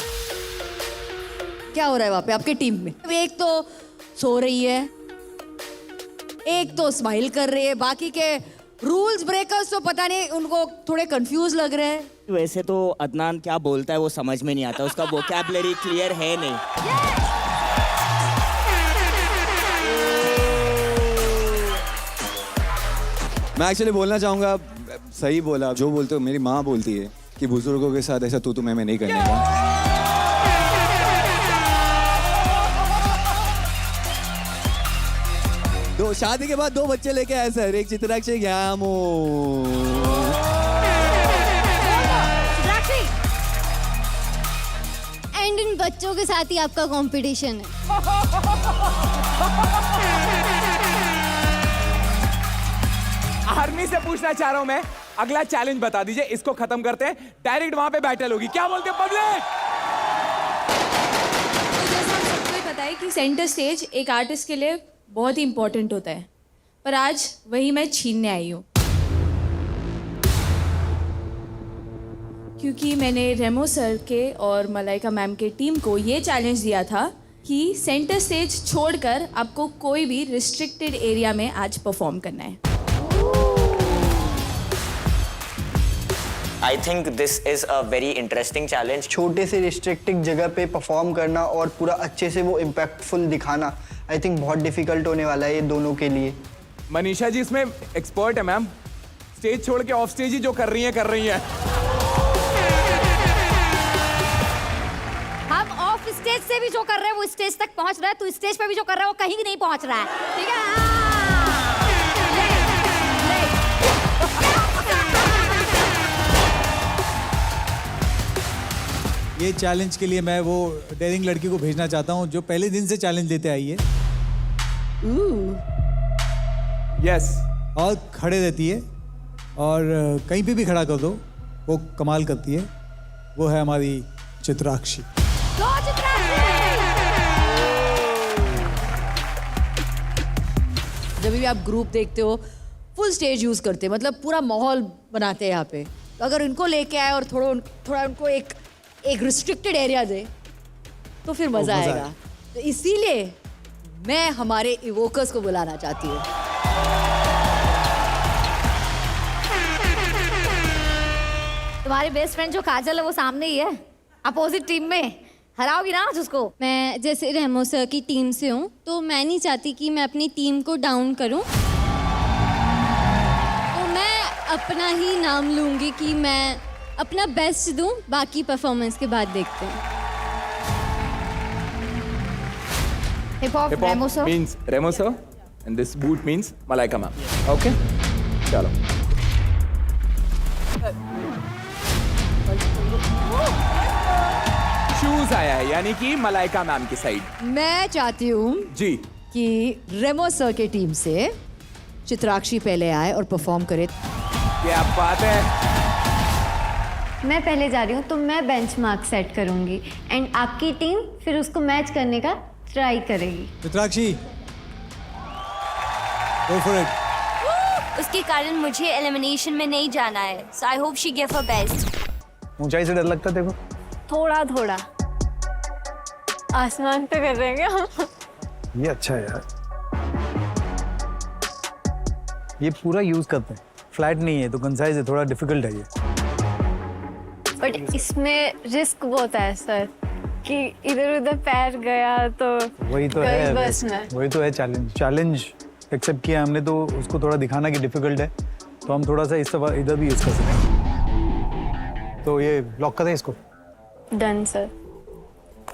क्या हो रहा है वहाँ पे आपके टीम में। एक तो सो रही है, एक तो स्माइल कर रही है, बाकी के रूल्स ब्रेकर्स तो पता नहीं उनको थोड़े कंफ्यूज लग रहे हैं। वैसे तो अदनान क्या बोलता है वो समझ में नहीं आता, उसका वोकैबुलरी क्लियर है नहीं। मैं एक्चुअली बोलना चाहूँगा, सही बोला, जो बोलते हो मेरी माँ बोलती है कि बुजुर्गों के साथ ऐसा तू मैं नहीं करने का। दो शादी के बाद 2 बच्चे लेके आए सर, एक चित्राक्षी, एक यामो। एंड इन बच्चों के साथ ही आपका कंपटीशन है। आर्मी से पूछना चाह रहा हूं मैं, अगला चैलेंज बता दीजिए, इसको खत्म करते हैं, डायरेक्ट वहां पे बैटल होगी। क्या बोलते हैं पब्लिक? सबको ही पता है कि सेंटर स्टेज एक आर्टिस्ट के लिए बहुत ही इम्पोर्टेंट होता है, पर आज वही मैं छीनने आई हूँ, क्योंकि मैंने रेमो सर के और मलाइका मैम के टीम को ये चैलेंज दिया था कि सेंटर स्टेज छोड़कर आपको कोई भी रिस्ट्रिक्टेड एरिया में आज परफॉर्म करना है। I think this is a very interesting challenge. छोटे से रिस्ट्रिक्टेड जगह पे परफॉर्म करना और पूरा अच्छे से वो इम्पैक्टफुल दिखाना, आई थिंक बहुत डिफिकल्ट होने वाला है ये दोनों के लिए। मनीषा जी इसमें एक्सपर्ट है मैम, स्टेज छोड़ के ऑफ स्टेज ही जो कर रही हैं। हम ऑफ स्टेज से भी जो कर रहे हैं वो स्टेज तक पहुंच रहा है, तो स्टेज पे भी जो कर रहा है वो कहीं भी नहीं पहुंच रहा है। ठीक है, ये चैलेंज के लिए मैं वो डेयरिंग लड़की को भेजना चाहता हूँ जो पहले दिन से चैलेंज लेते आई है। यस। और खड़े रहती है और कहीं पे भी खड़ा कर दो वो कमाल करती है। वो है हमारी चित्राक्षी। चित्राक्षी। जब भी आप ग्रुप देखते हो फुल स्टेज यूज करते हैं, मतलब पूरा माहौल बनाते हैं यहाँ पे। तो अगर उनको लेके आए और थोड़ा उनको एक रिस्ट्रिक्टेड एरिया दे तो फिर मजा आएगा। तो इसीलिए मैं हमारे इवोकर्स को बुलाना चाहती हूँ। तुम्हारी बेस्ट फ्रेंड जो काजल है वो सामने ही है, अपोजिट टीम में। हराओगी ना आज उसको? मैं जैसे रेमो सर की टीम से हूँ तो मैं नहीं चाहती कि मैं अपनी टीम को डाउन करूँ, तो मैं अपना ही नाम लूँगी कि मैं अपना बेस्ट दूँ, बाकी परफॉर्मेंस के बाद देखते हैं। Hip hop Remo sir means Remo sir and this boot means Malaika ma'am. Okay? चलो। शूज आया है यानी कि मलाइका मैम की साइड। मैं चाहती हूँ जी कि रेमो सर के टीम से चित्राक्षी पहले आए और परफॉर्म करे। क्या बात है। मैं पहले जा रही हूँ तो मैं बेंचमार्क सेट करूँगी एंड आपकी टीम फिर उसको मैच करने का ट्राई करेगी। Chitrakshi, go for it. उसके कारण मुझे एलिमिनेशन में नहीं जाना है, so I hope she give her best. ऊंचाई से डर लगता है देखो? थोड़ा थोड़ा आसमान पे कर रहे हैं क्या? ये अच्छा है यार, ये पूरा यूज करते हैं, फ्लैट नहीं है तो कंसाइज है, थोड़ा डिफिकल्ट है ये। बट इसमें रिस्क बहुत है सर कि इधर उधर पैर गया तो वही तो गई है, बस में। वही तो है चैलेंज एक्सेप्ट किया हमने, तो उसको थोड़ा दिखाना कि डिफिकल्ट है, तो हम थोड़ा सा इस दफा इधर भी यूज कर सकते हैं। तो ये लॉक कर दें इसको? Done sir.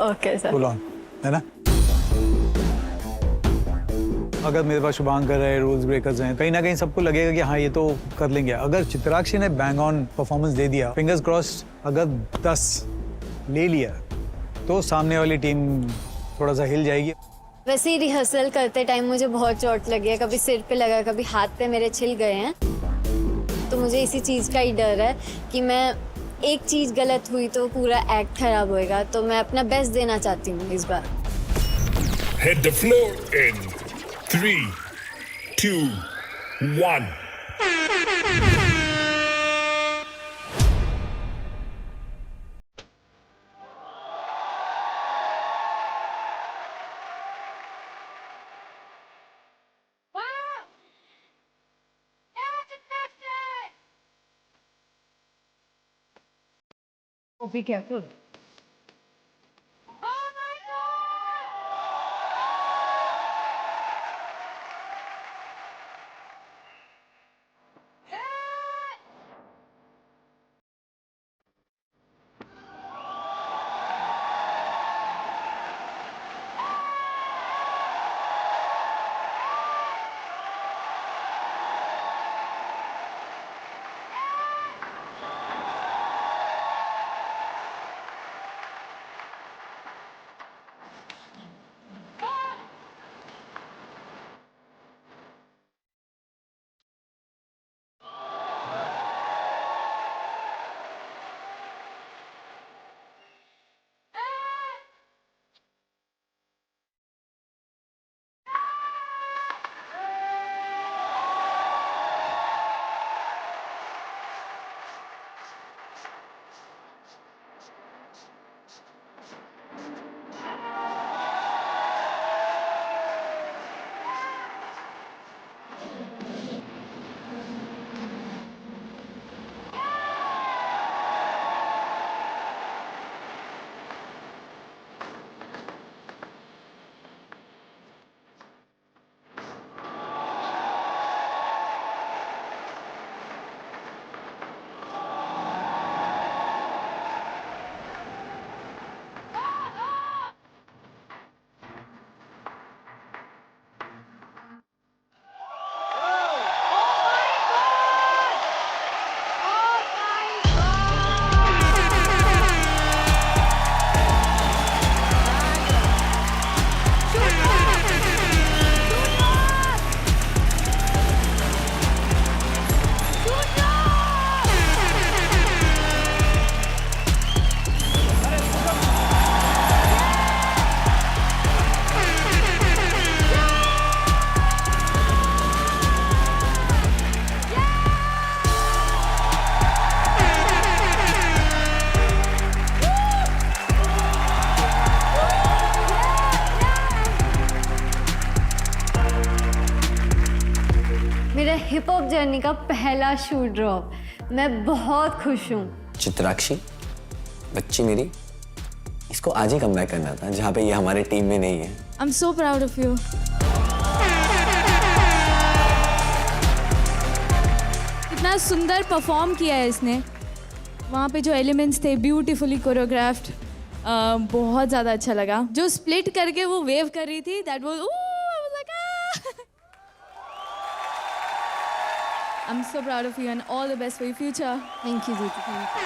Okay sir. Full on है ना। अगर मेरे पास शुभांकर है, रूल्स ब्रेकर्स हैं, कहीं ना कहीं सबको लगेगा कि हाँ ये तो कर लेंगे। अगर चित्राक्षी ने बैंग ऑन परफॉर्मेंस दे दिया, फिंगर्स क्रॉस्ड, अगर 10 ले लिया तो सामने वाली टीम थोड़ा सा हिल जाएगी। वैसे ही रिहर्सल करते टाइम मुझे बहुत चोट लगी है, कभी सिर पे लगा, कभी हाथ पे मेरे छिल गए हैं, तो मुझे इसी चीज़ का ही डर है कि मैं एक चीज़ गलत हुई तो पूरा एक्ट खराब होएगा, तो मैं अपना बेस्ट देना चाहती हूँ इस बार। Hit the floor in 3, 2, 1. Be careful. Hip hop journey का पहला शू ड्रॉप। मैं बहुत खुश हूँ। चित्राक्षी बच्ची मेरी, इसको आज ही कमबैक करना था जहाँ पे ये हमारे टीम में नहीं है। I'm so proud of you. इतना सुंदर परफॉर्म किया है इसने। वहाँ पे जो एलिमेंट्स थे ब्यूटीफुली कोरियोग्राफ्ड, बहुत ज़्यादा अच्छा लगा। जो स्प्लिट करके वो वेव कर रही थी, that was I'm so proud of you and all the best for your future. Thank you, Jyoti. Thank you.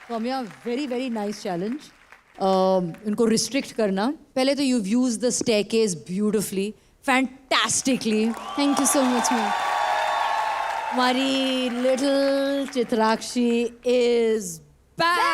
Soumya, very, very nice challenge. इनको रिस्ट्रिक्ट करना। पहले तो you've used the staircase beautifully, fantastically. Thank you so much, ma'am. हमारी little Chitrakshi is back.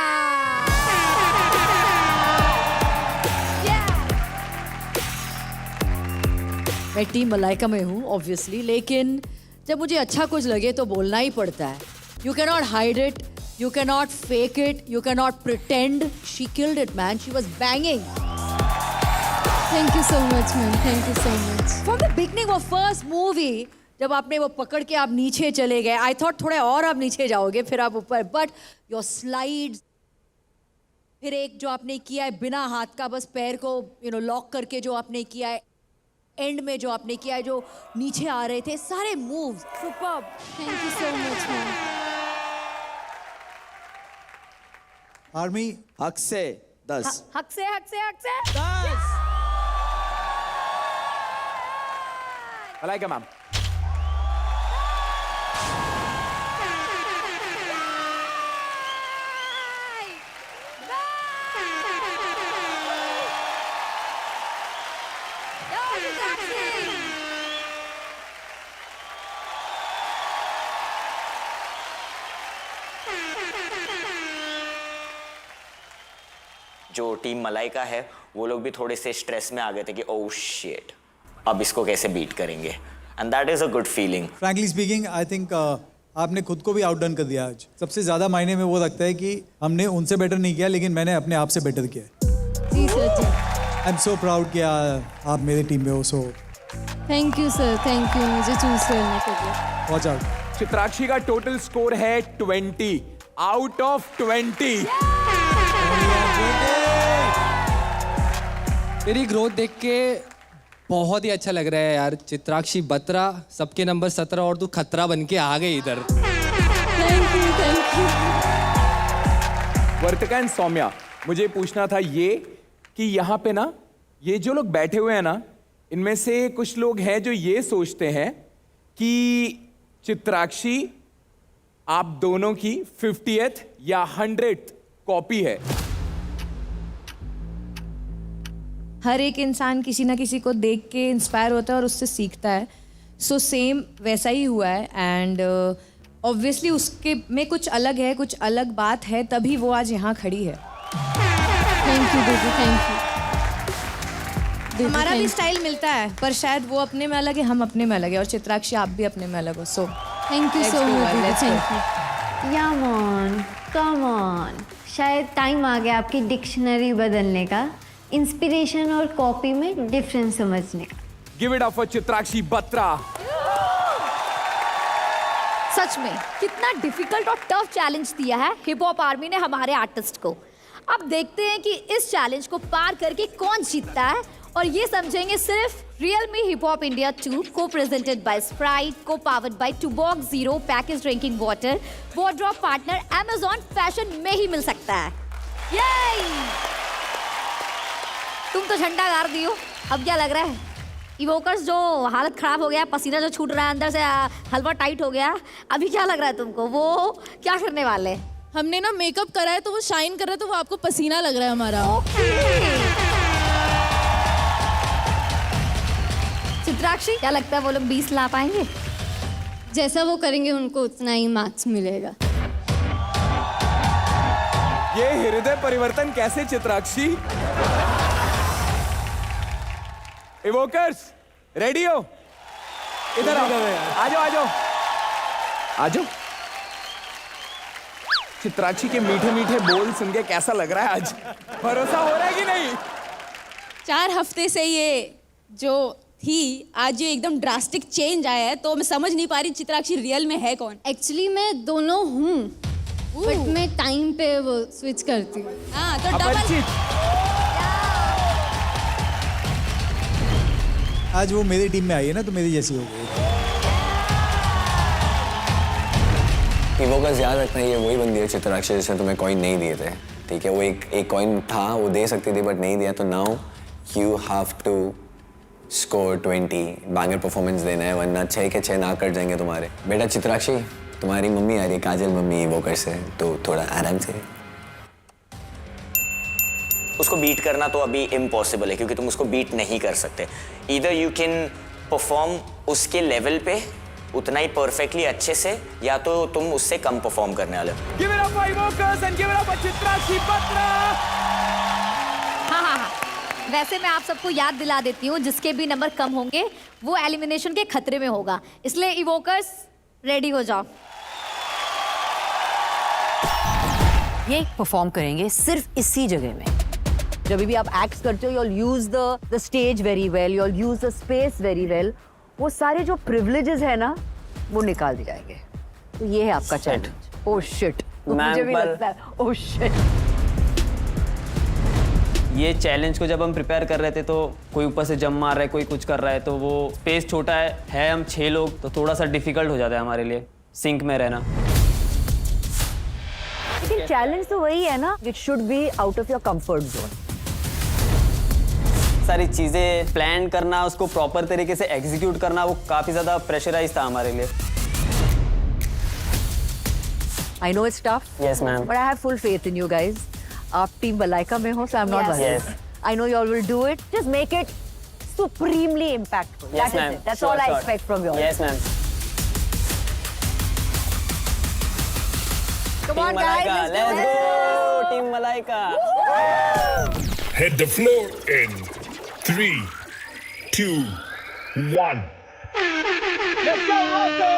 मैं team Malaika में हूँ obviously, लेकिन जब मुझे अच्छा कुछ लगे तो बोलना ही पड़ता है। You can not hide it, you can not fake it, you can not pretend. She killed it man, she was banging. Thank you so much, ma'am. Thank you so much. From the beginning of first movie, जब आपने वो पकड़ के आप नीचे चले गए, I thought थोड़ा और आप नीचे जाओगे फिर आप ऊपर, बट योर स्लाइड्स, फिर एक जो आपने किया है बिना हाथ का बस पैर को लॉक करके जो आपने किया है, एंड में जो आपने किया है जो नीचे आ रहे थे, सारे moves superb. Thank you so much, ma'am. Army हक से 10। हक से 10। मलाइका मैम। जो टीम मलाइका है वो लोग भी थोड़े से स्ट्रेस में आ गए थे कि ओह शिट, अब इसको कैसे बीट करेंगे, and that is a good feeling. Frankly speaking I think आपने खुद को भी आउटडन कर दिया आज। सबसे ज़्यादा मायने में वो लगता है कि हमने उनसे बेटर नहीं किया, लेकिन मैंने अपने आप से बेटर किया। जी सर जी। आई एम सो प्राउड कि आप मेरे टीम में हो। So thank you sir, thank you मुझे चूज करने के लिए। Watch out. चित्राक्षी का टोटल स्कोर है 20 आउट ऑफ 20। तेरी ग्रोथ देख के बहुत ही अच्छा लग रहा है यार। चित्राक्षी बत्रा, सबके नंबर 17 और तू खतरा बन के आ गई इधर। Thank you, thank you. Vartika and Saumya, मुझे पूछना था ये कि यहाँ पे ना ये जो लोग बैठे हुए हैं ना, इनमें से कुछ लोग हैं जो ये सोचते हैं कि चित्राक्षी आप दोनों की 50th या 100th कॉपी है। हर एक इंसान किसी ना किसी को देख के इंस्पायर होता है और उससे सीखता है। सो सेम वैसा ही हुआ है एंड ऑब्वियसली उसके में कुछ अलग है, कुछ अलग बात है, तभी वो आज यहाँ खड़ी है। थैंक यू दीदी, थैंक यू। हमारा भी स्टाइल मिलता है, पर शायद वो अपने में अलग है, हम अपने में अलग है, और चित्राक्षी आप भी अपने में अलग हो। So thank you so much दीदी, थैंक यू। या मॉन, कम ऑन। शायद टाइम आ गया आपकी डिक्शनरी बदलने का, इंस्पिरेशन और कॉपी में डिफरेंस समझने का। Give it up for Chitrakshi Batra. सच में कितना डिफिकल्ट और टफ चैलेंज दिया है हिप हॉप आर्मी ने हमारे आर्टिस्ट को। अब देखते हैं कि इस चैलेंज को पार करके कौन जीतता है, और ये समझेंगे सिर्फ Realme hip hop India 2 co presented by Sprite, co powered by टूबॉक zero package drinking water, wardrobe partner Amazon fashion में ही मिल सकता है। ये तुम तो झंडा गाड़ दियो, अब क्या लग रहा है? इवोकर्स जो हालत खराब हो गया, पसीना जो छूट रहा है अंदर से, हलवा टाइट हो गया, अभी क्या लग रहा है तुमको? वो क्या करने वाले? हमने ना मेकअप करा है तो वो शाइन कर रहा है, तो वो आपको पसीना लग रहा है हमारा। चित्राक्षी, क्या लगता है वो लोग 20 ला पाएंगे? जैसा वो करेंगे उनको उतना ही मार्क्स मिलेगा। ये हृदय परिवर्तन कैसे चित्राक्षी? इवोकर्स रेडी हो? इधर आओ, आ जाओ, आ जाओ, आ जाओ। चित्राक्षी के मीठे मीठे बोल सुन के कैसा लग रहा है आज? भरोसा हो रहा है कि नहीं? 4 हफ्ते से ये जो थी, आज ये एकदम ड्रास्टिक चेंज आया है, तो मैं समझ नहीं पा रही चित्राक्षी रियल में है कौन। एक्चुअली मैं दोनों हूँ, बट मैं टाइम पे वो स्विच करती हूँ। हाँ, तो डबल। आज वो मेरी टीम में आई है ना, तो मेरी जैसी हो गई। इवोकर्स याद रखना, ये वही बंदी है चित्राक्षी जिसने तुम्हें कॉइन नहीं दिए थे, ठीक है? वो एक कॉइन था, वो दे सकती थी बट नहीं दिया, तो now you have to score 20, banger performance देना है, वरना 6 के 6 ना कट जाएंगे तुम्हारे। बेटा चित्राक्षी, तुम्हारी मम्मी आ रही है, काजल मम्मी इवोकर से, तो थोड़ा आराम से। उसको बीट करना तो अभी इम्पॉसिबल है, क्योंकि तुम उसको बीट नहीं कर सकते। ईदर यू कैन परफॉर्म उसके लेवल पे उतना ही परफेक्टली अच्छे से, या तो तुम उससे कम परफॉर्म करने वाले हो। Give it up for Evokers and give it up for Chitrakshi Batra. हाँ, वैसे मैं आप सबको याद दिला देती हूँ, जिसके भी नंबर कम होंगे वो एलिमिनेशन के खतरे में होगा, इसलिए इवोकर्स रेडी हो जाओ। ये परफॉर्म करेंगे सिर्फ इसी जगह में। जब भी आप एक्ट करते हो, you all use the stage very well, you all use the space very well. वो सारे जो प्रिविलेजेस है ना, वो निकाल दिए जाएंगे। तो ये है आपका चैलेंज। ओह शिट, मुझे भी लगता है ओह शिट। ये चैलेंज को जब हम प्रिपेयर कर रहे थे, तो कोई ऊपर से जंप मार रहा है, कोई कुछ कर रहा है, तो वो स्पेस छोटा है हम 6 लोग, तो थोड़ा सा डिफिकल्ट हो जाता है हमारे लिए सिंक में रहना। लेकिन चैलेंज तो वही है ना, it should be out of your comfort zone. सारी चीज़ें प्लान करना, उसको प्रॉपर तरीके से एग्जीक्यूट करना, वो काफ़ी ज़्यादा प्रेशराइज था हमारे लिए। I know it's tough. Yes, ma'am. But I have full faith in you guys. आप टीम मलाइका में हो, so I'm not worried. Yes. I know you all will do it. Just make it supremely impactful. Yes, That ma'am. is it. That's Sure, all I sure. expect from you all. Yes, ma'am. Come on, Team guys. Malaika, let's go, Team Malaika. Hit the floor in 3, 2, 1. Let's go, Rocco!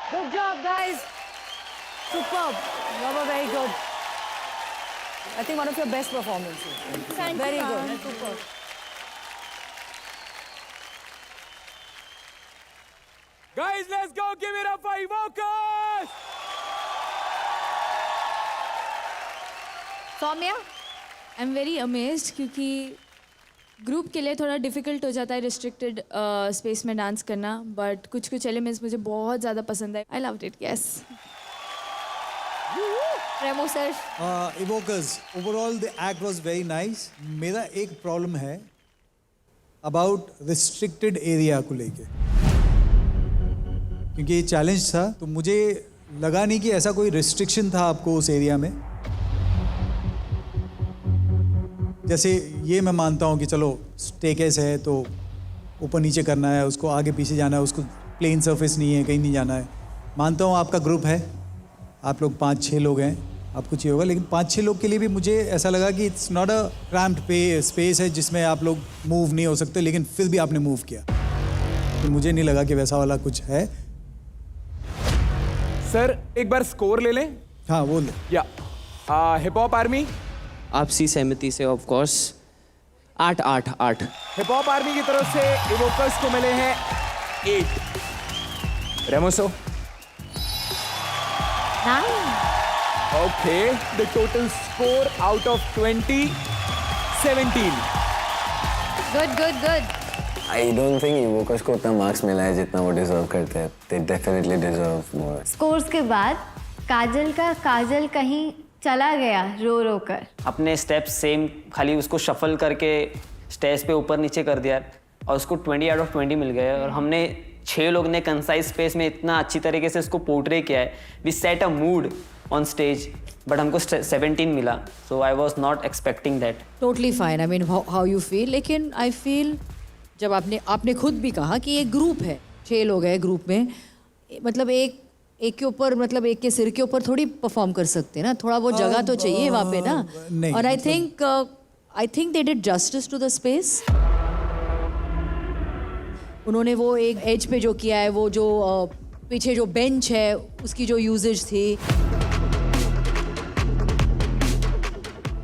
Good job, guys. Superb. You were very good. I think one of your best performances. Thank very you, good. ma'am. Superb. Guys, let's go. Give it up for Evokers! Saumya I am very amazed क्योंकि group के लिए थोड़ा difficult हो जाता है restricted space में dance करना, but कुछ कुछ एलिमेंट्स मुझे बहुत ज़्यादा पसंद है. I loved it. Yes. Remo sir. Evokers, overall the act was very nice. मेरा एक प्रॉब्लम है अबाउट रिस्ट्रिक्टेड एरिया को लेके, क्योंकि ये चैलेंज था तो मुझे लगा नहीं कि ऐसा कोई रिस्ट्रिक्शन था आपको उस एरिया में. जैसे ये मैं मानता हूँ कि चलो स्टेकेस है तो ऊपर नीचे करना है, उसको आगे पीछे जाना है, उसको प्लेन सरफेस नहीं है, कहीं नहीं जाना है. मानता हूँ आपका ग्रुप है, आप लोग 5-6 लोग हैं, आपको चाहिए होगा, लेकिन 5-6 लोग के लिए भी मुझे ऐसा लगा कि it's not a cramped space है जिसमें आप लोग मूव नहीं हो सकते, लेकिन फिर भी आपने मूव किया. तो मुझे नहीं लगा कि वैसा वाला कुछ है. सर एक बार स्कोर ले लें. हाँ वो ले. या हिप हॉप आर्मी आपसी सहमति से of course 8-8-8. Hip hop army की तरफ से इवोकर्स को मिले हैं 8. रेमोसो. 9. Okay, the total score out of 20, 17. Good. I don't think Evokers को उतना मार्क्स मिला है जितना वो डिजर्व करते हैं. They definitely deserve more. Scores के बाद काजल कहीं चला गया रो रो कर. अपने स्टेप्स सेम, खाली उसको शफल करके स्टेज पे ऊपर नीचे कर दिया और उसको 20 आउट ऑफ 20 मिल गए. और हमने 6 लोग ने कंसाइज स्पेस में इतना अच्छी तरीके से उसको पोर्ट्रे किया है. We set a mood on stage, but हमको 17 मिला. So I was not expecting that. Totally fine. I mean how you feel, लेकिन आई फील जब आपने खुद भी कहा कि एक ग्रुप है, 6 लोग हैं ग्रुप में, मतलब एक के ऊपर, मतलब एक के सिर के ऊपर थोड़ी परफॉर्म कर सकते हैं ना, थोड़ा वो जगह तो चाहिए वहाँ पे ना. और I think they did justice to the space. उन्होंने वो एक एज पे जो किया है, वो जो पीछे जो बेंच है उसकी जो यूजेज थी,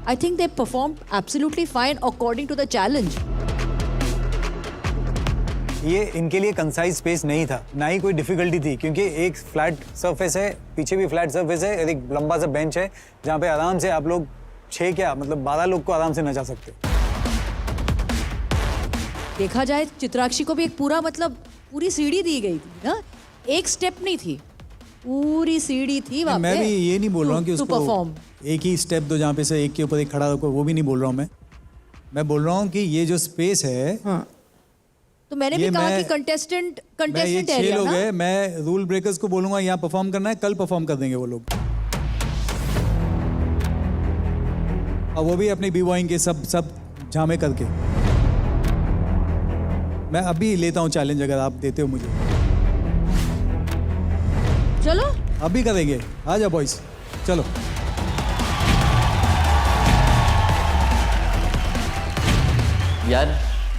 I think they perform absolutely fine according to the challenge. ये इनके लिए कंसाइज स्पेस नहीं था, ना ही कोई डिफिकल्टी थी, क्योंकि एक फ्लैट सरफेस है, पीछे भी फ्लैट सरफेस है, एक लंबा सा बेंच है जहाँ पे आराम से आप लोग 12 लोग को आराम से नचा सकते हो. देखा जाए चित्राक्षी को भी एक पूरा, मतलब पूरी सीढ़ी दी गई थी ना, एक स्टेप नहीं थी, पूरी सीढ़ी थी वहाँ पे. मैं भी ये नहीं बोल रहा हूँ कि उसको परफॉर्म एक ही स्टेप दो जहाँ पे से एक के ऊपर एक खड़ा होकर, वो भी नहीं बोल रहा हूँ मैं बोल रहा हूँ कि ये जो स्पेस है. हाँ. तो मैंने भी कहा कि कंटेस्टेंट एरिया लोग हैं, मैं रूल ब्रेकर्स को बोलूंगा यहाँ परफॉर्म करना है, कल परफॉर्म कर देंगे वो लोग. और वो भी अपने बी-बॉइंग के सब झामे करके. मैं अभी लेता हूँ चैलेंज, अगर आप देते हो मुझे. चलो अभी करेंगे. आ जाओ बॉयज, चलो. यार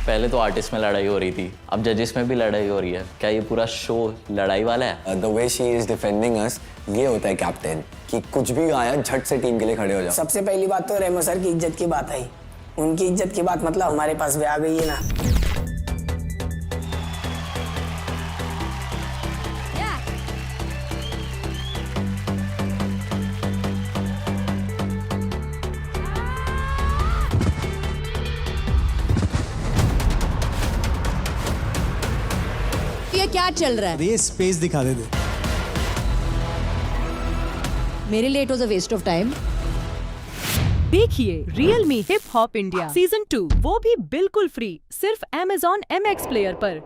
पहले तो आर्टिस्ट में लड़ाई हो रही थी, अब जजेस में भी लड़ाई हो रही है. क्या ये पूरा शो लड़ाई वाला है? The way she is defending us, ये होता है कैप्टन, कि कुछ भी आया झट से टीम के लिए खड़े हो जाओ. सबसे पहली बात तो रेमो सर की इज्जत की बात आई. उनकी इज्जत की बात मतलब हमारे पास भी आ गई है ना. ये क्या चल रहा है? ये स्पेस दिखा दे. मेरे लिए it was a waste of time. देखिए real me hip hop India season 2, वो भी बिल्कुल फ्री, सिर्फ Amazon MX प्लेयर पर.